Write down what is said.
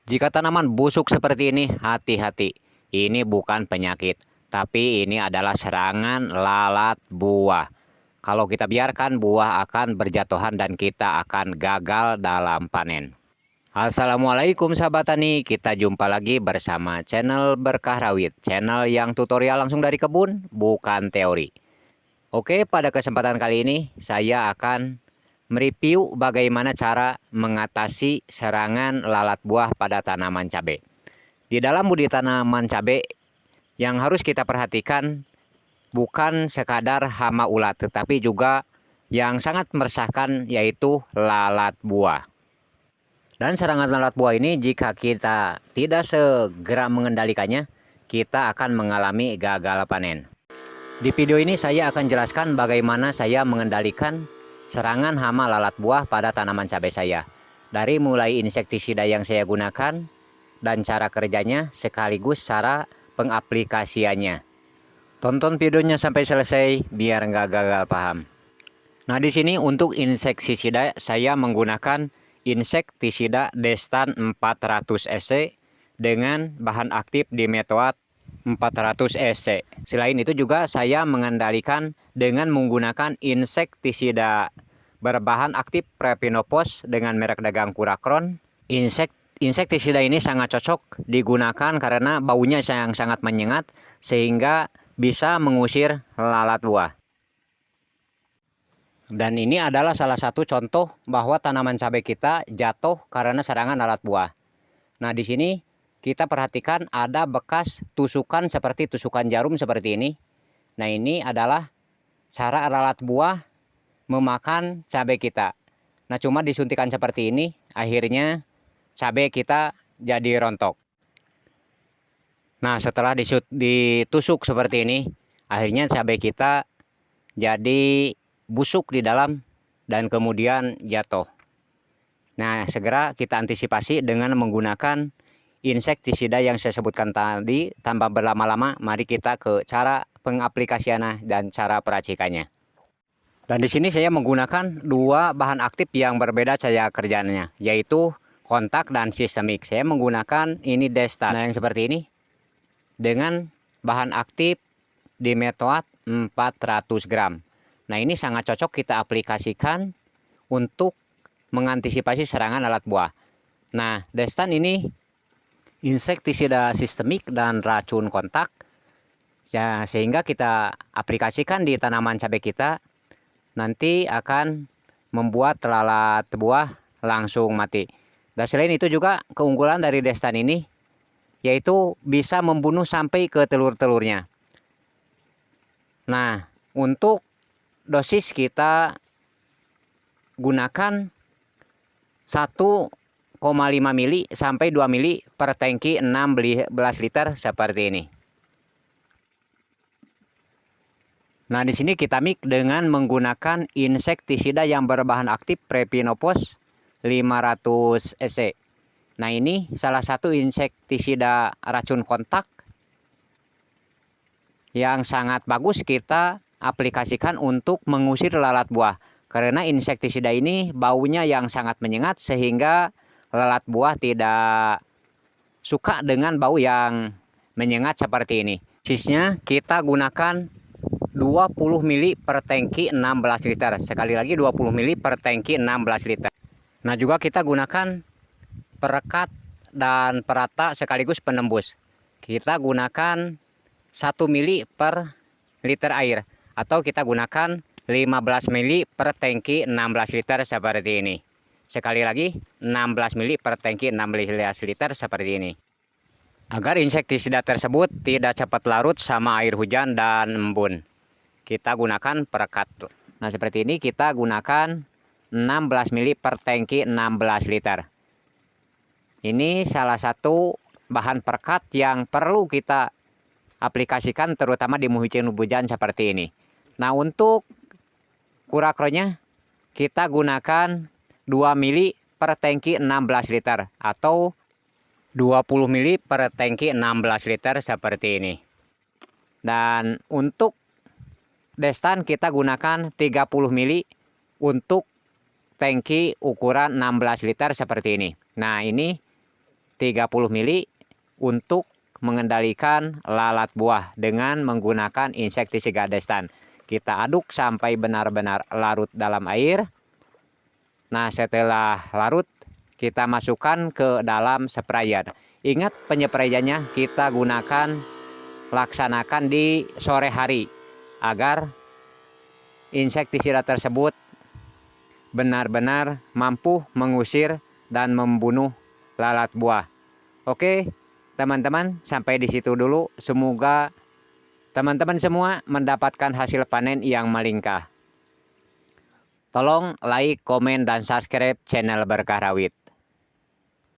Jika tanaman busuk seperti ini, hati-hati. Ini bukan penyakit, tapi ini adalah serangan lalat buah. Kalau kita biarkan, buah akan berjatuhan dan kita akan gagal dalam panen. Assalamualaikum sahabat tani, kita jumpa lagi bersama channel Berkah Rawit, channel yang tutorial langsung dari kebun, bukan teori. Oke, pada kesempatan kali ini saya akan mereview bagaimana cara mengatasi serangan lalat buah pada tanaman cabai. Di dalam budidaya tanaman cabai yang harus kita perhatikan bukan sekadar hama ulat, tetapi juga yang sangat meresahkan yaitu lalat buah. Dan serangan lalat buah ini jika kita tidak segera mengendalikannya, kita akan mengalami gagal panen. Di video ini saya akan jelaskan bagaimana saya mengendalikan serangan hama lalat buah pada tanaman cabai saya. Dari mulai insektisida yang saya gunakan dan cara kerjanya sekaligus cara pengaplikasiannya. Tonton videonya sampai selesai biar nggak gagal paham. Nah, di sini untuk insektisida saya menggunakan insektisida Destan 400 EC dengan bahan aktif Dimetoat 400 EC. Selain itu juga saya mengendalikan dengan menggunakan insektisida berbahan aktif Prepinopos dengan merek dagang Kuracron. Insektisida ini sangat cocok digunakan karena baunya yang sangat menyengat sehingga bisa mengusir lalat buah. Dan ini adalah salah satu contoh bahwa tanaman cabai kita jatuh karena serangan lalat buah. Nah, di sini kita perhatikan ada bekas tusukan seperti tusukan jarum seperti ini. Nah, ini adalah cara lalat buah memakan cabai kita. Nah, cuma disuntikan seperti ini, akhirnya cabai kita jadi rontok. Nah, setelah ditusuk seperti ini, akhirnya cabai kita jadi busuk di dalam dan kemudian jatuh. Nah, segera kita antisipasi dengan menggunakan insektisida yang saya sebutkan tadi. Tanpa berlama-lama, mari kita ke cara pengaplikasiannya dan cara peracikannya. Dan di sini saya menggunakan dua bahan aktif yang berbeda cara kerjanya, yaitu kontak dan sistemik. Saya menggunakan ini Destan, nah yang seperti ini, dengan bahan aktif Dimetoat 400 gram. Nah, ini sangat cocok kita aplikasikan untuk mengantisipasi serangan lalat buah. Nah, Destan ini insektisida sistemik dan racun kontak, ya, sehingga kita aplikasikan di tanaman cabai kita nanti akan membuat lalat buah langsung mati. Dan selain itu juga keunggulan dari Destan ini yaitu bisa membunuh sampai ke telur-telurnya. Nah, untuk dosis kita gunakan 1,5 mili sampai 2 mili per tangki 16 liter seperti ini. Nah, di sini kita mix dengan menggunakan insektisida yang berbahan aktif Prepinopos 500 EC. Nah, ini salah satu insektisida racun kontak yang sangat bagus kita aplikasikan untuk mengusir lalat buah. Karena insektisida ini baunya yang sangat menyengat sehingga lalat buah tidak suka dengan bau yang menyengat seperti ini. Sisnya kita gunakan 20 mili per tangki 16 liter. Sekali lagi 20 mili per tangki 16 liter. Nah, juga kita gunakan perekat dan perata sekaligus penembus. Kita gunakan 1 mili per liter air atau kita gunakan 15 mili per tangki 16 liter seperti ini. Sekali lagi 16 mili per tangki 16 liter seperti ini. Agar insektisida tersebut tidak cepat larut sama air hujan dan embun, kita gunakan perekat. Nah, seperti ini kita gunakan 16 mili per tangki 16 liter. Ini salah satu bahan perekat yang perlu kita aplikasikan terutama di musim hujan seperti ini. Nah, untuk Kuracronnya kita gunakan 2 mili per tangki 16 liter atau 20 mili per tangki 16 liter seperti ini. Dan untuk Destan kita gunakan 30 mili untuk tangki ukuran 16 liter seperti ini. Nah, ini 30 mili untuk mengendalikan lalat buah dengan menggunakan insektisida destan. Kita aduk sampai benar-benar larut dalam air. Nah, setelah larut, kita masukkan ke dalam sprayer. Ingat, penyeprayannya kita laksanakan di sore hari agar insektisida tersebut benar-benar mampu mengusir dan membunuh lalat buah. Oke, teman-teman, sampai di situ dulu. Semoga teman-teman semua mendapatkan hasil panen yang melimpah. Tolong like, komen, dan subscribe channel Berkah Rawit.